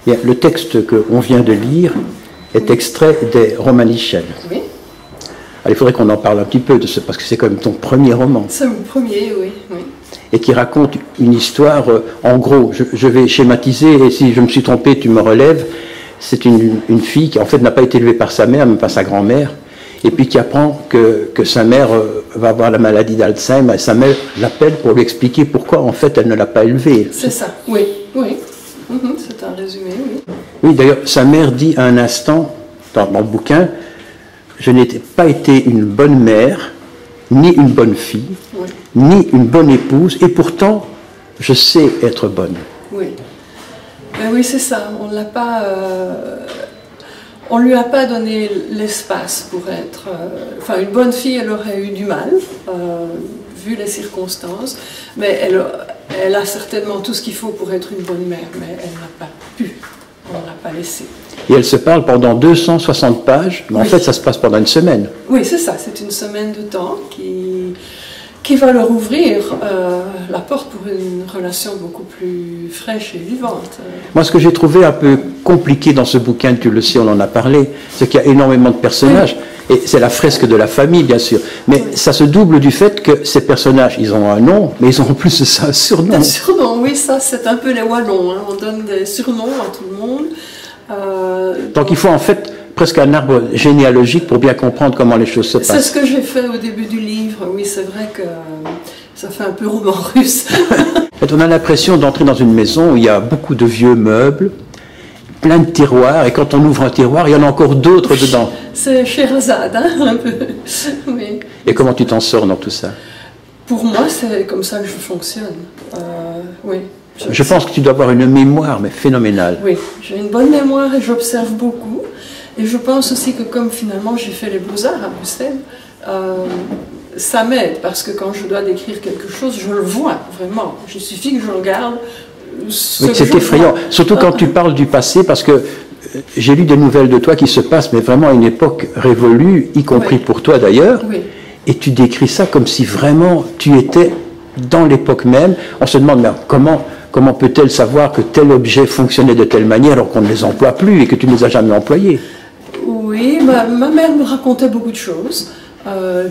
Bien, le texte qu'on vient de lire est extrait des Romanichels. Oui. Alors, il faudrait qu'on en parle un petit peu de ce, parce que c'est quand même ton premier roman. C'est mon premier, oui. Oui. Et qui raconte une histoire, en gros, je vais schématiser, et si je me suis trompé, tu me relèves. C'est une fille qui, en fait, n'a pas été élevée par sa mère, même pas sa grand-mère, et puis qui apprend que sa mère va avoir la maladie d'Alzheimer, et sa mère l'appelle pour lui expliquer pourquoi, en fait, elle ne l'a pas élevée. C'est ça, oui, oui. C'est un résumé, oui. Oui, d'ailleurs, sa mère dit à un instant, dans le bouquin, « Je n'ai pas été une bonne mère, ni une bonne fille, Oui. ni une bonne épouse, et pourtant, je sais être bonne. » Oui. Ben oui, c'est ça. On l'a pas... on lui a pas donné l'espace pour être... Enfin, une bonne fille, elle aurait eu du mal, vu les circonstances, mais elle a certainement tout ce qu'il faut pour être une bonne mère, mais elle n'a pas pu. On ne l'a pas laissé. Et elle se parle pendant 260 pages, mais en fait, ça se passe pendant une semaine. Oui, c'est ça. C'est une semaine de temps qui va leur ouvrir la porte pour une relation beaucoup plus fraîche et vivante. Moi, ce que j'ai trouvé un peu compliqué dans ce bouquin, tu le sais, on en a parlé, c'est qu'il y a énormément de personnages, et c'est la fresque de la famille, bien sûr, mais ça se double du fait que ces personnages, ils ont un nom, mais ils ont en plus de ça un surnom. Un surnom, oui, ça, c'est un peu les Wallons, hein. On donne des surnoms à tout le monde. Donc il faut en fait presque un arbre généalogique pour bien comprendre comment les choses se passent. C'est ce que j'ai fait au début du livre, oui, c'est vrai que ça fait un peu roman russe. On a l'impression d'entrer dans une maison où il y a beaucoup de vieux meubles, plein de tiroirs, et quand on ouvre un tiroir, il y en a encore d'autres dedans. C'est Scheherazade, hein, un peu. Oui. Et comment tu t'en sors dans tout ça? Pour moi, c'est comme ça que je fonctionne. Oui. Je pense que tu dois avoir une mémoire, mais phénoménale. Oui, j'ai une bonne mémoire et j'observe beaucoup. Et je pense aussi que comme finalement j'ai fait les beaux-arts à Bruxelles, ça m'aide parce que quand je dois décrire quelque chose, je le vois vraiment. Il suffit que je regarde. Oui, c'est effrayant, surtout quand tu parles du passé, parce que j'ai lu des nouvelles de toi qui se passent, mais vraiment à une époque révolue, y compris pour toi d'ailleurs, et tu décris ça comme si vraiment tu étais dans l'époque même. On se demande, mais comment peut-elle savoir que tel objet fonctionnait de telle manière alors qu'on ne les emploie plus et que tu ne les as jamais employés? Oui, ma mère me racontait beaucoup de choses.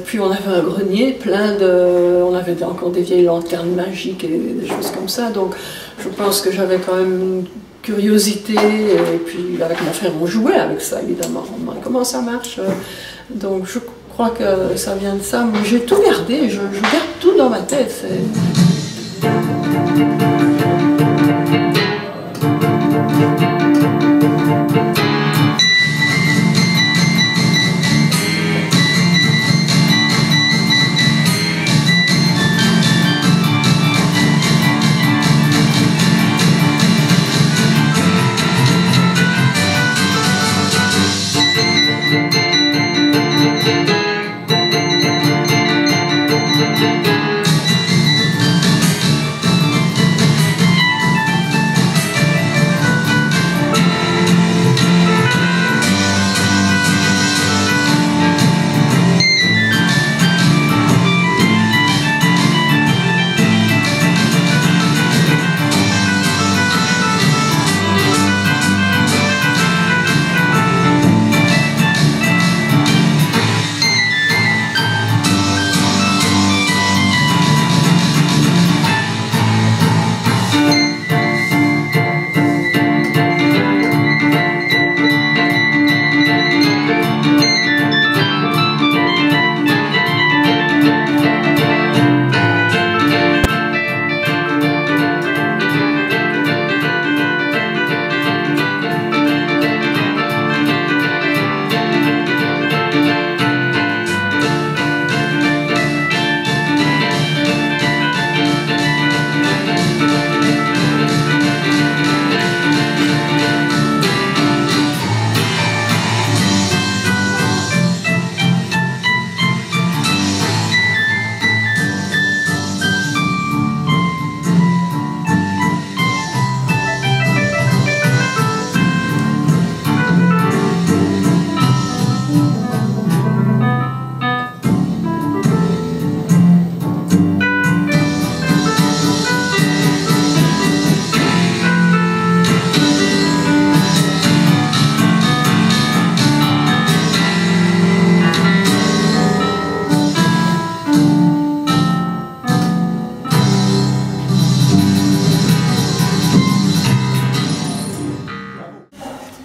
Puis on avait un grenier plein de... On avait encore des vieilles lanternes magiques et des choses comme ça. Donc je pense que j'avais quand même une curiosité. Et puis avec mon frère, on jouait avec ça, évidemment. Comment ça marche? Donc je crois que ça vient de ça. Mais j'ai tout gardé. Je garde tout dans ma tête.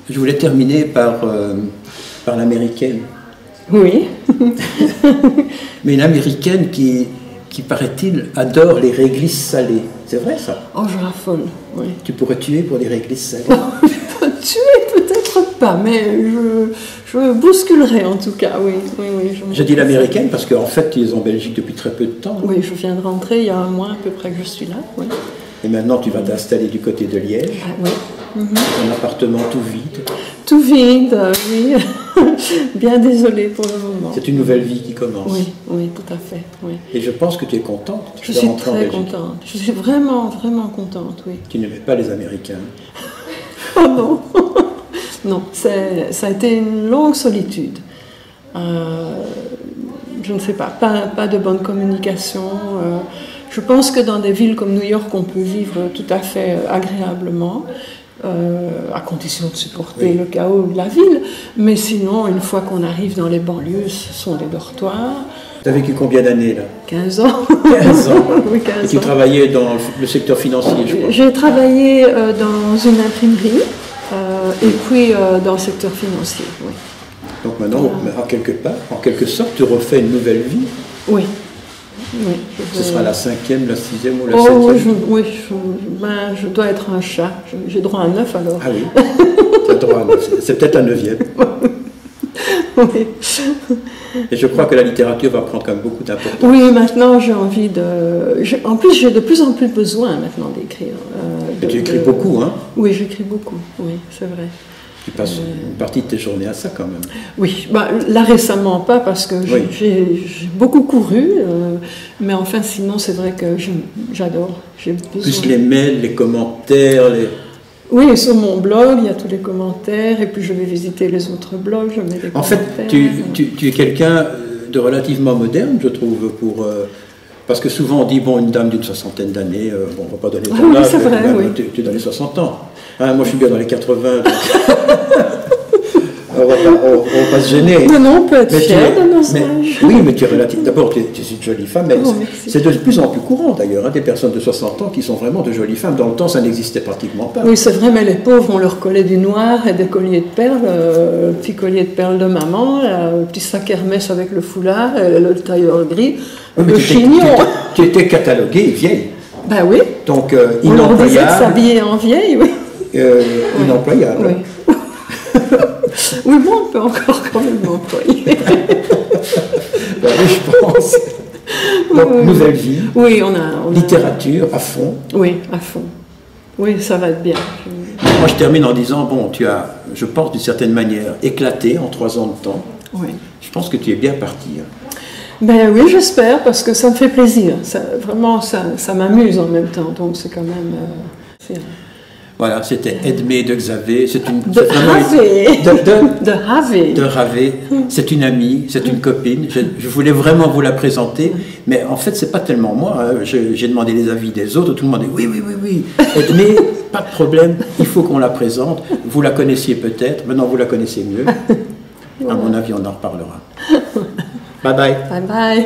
Je voulais terminer par l'américaine. Oui. Mais une américaine qui paraît-il, adore les réglisses salées. C'est vrai ça? Oh, je raffole, oui. Tu pourrais tuer pour des réglisses salées? Tuer peut-être pas, mais je bousculerai en tout cas, oui. Je dis l'américaine parce qu'en fait, tu es en Belgique depuis très peu de temps. Oui, je viens de rentrer il y a un mois à peu près que je suis là, oui. Et maintenant, tu vas t'installer du côté de Liège. Ah, oui. Un appartement tout vide. Tout vide, oui. Bien désolée pour le moment. C'est une nouvelle vie qui commence. Oui, tout à fait. Oui. Et je pense que tu es contente. Je suis très contente. Je suis vraiment, vraiment contente, oui. Tu n'aimais pas les Américains? Oh non. Non, ça a été une longue solitude. Je ne sais pas de bonne communication. Je pense que dans des villes comme New York, on peut vivre tout à fait agréablement, à condition de supporter le chaos de la ville. Mais sinon, une fois qu'on arrive dans les banlieues, ce sont des dortoirs. Tu as vécu combien d'années là? 15 ans. 15 ans. Oui, 15 ans. Et tu travaillais dans le secteur financier, je crois. J'ai travaillé dans une imprimerie et puis dans le secteur financier, oui. Donc maintenant, en quelque sorte, tu refais une nouvelle vie. Oui. Ce sera la 5e, la 6e ou la 7e? Oui, je dois être un chat. J'ai droit à 9 alors. Ah oui, tu as droit à 9. C'est peut-être un 9e. Oui. Et je crois que la littérature va prendre quand même beaucoup d'importance. Oui, maintenant j'ai envie de... En plus, j'ai de plus en plus besoin maintenant d'écrire. Tu écris beaucoup, hein? Oui, j'écris beaucoup, oui, c'est vrai. Tu passes une partie de tes journées à ça quand même. Oui, là récemment pas parce que j'ai beaucoup couru, mais enfin sinon c'est vrai que j'adore. Plus les mails, les commentaires, Oui, sur mon blog, il y a tous les commentaires, et puis je vais visiter les autres blogs, je mets des commentaires. En fait, tu es quelqu'un de relativement moderne, je trouve, parce que souvent on dit, bon, une dame d'une 60aine d'années, bon, on ne va pas donner ton âge, tu es dans les 60 ans. Hein, moi, je suis bien dans les 80. On va pas se gêner. Non, on peut être fier de nos âges. Oui, mais tu es relative. D'abord, tu es une jolie femme. C'est de plus en plus courant, d'ailleurs, hein, des personnes de 60 ans qui sont vraiment de jolies femmes. Dans le temps, ça n'existait pratiquement pas. Oui, c'est vrai, mais les pauvres, on leur collait du noir et des colliers de perles, petit collier de perles de maman, le petit sac Hermès avec le foulard, le tailleur gris, le chignon. Tu étais cataloguée vieille. Ben oui. Donc, on leur disait de s'habiller en vieille, oui. Inemployable. Oui. Oui, bon, on peut encore quand même m'employer. Oui, je pense. Donc, nouvelle vie. Oui, on a... Littérature à fond. Oui, à fond. Oui, ça va être bien. Moi, je termine en disant, bon, tu as, je pense d'une certaine manière, éclaté en 3 ans de temps. Oui. Je pense que tu es bien parti. Ben oui, j'espère, parce que ça me fait plaisir. Vraiment, ça m'amuse en même temps, donc c'est quand même... Voilà, c'était Edmée de Xavé. De Ravé. C'est une amie, c'est une copine. Je voulais vraiment vous la présenter, mais en fait, c'est pas tellement moi. Hein. J'ai demandé les avis des autres, tout le monde dit oui. Edmée, pas de problème, il faut qu'on la présente. Vous la connaissiez peut-être, maintenant vous la connaissez mieux. À mon avis, on en reparlera. Bye bye. Bye bye.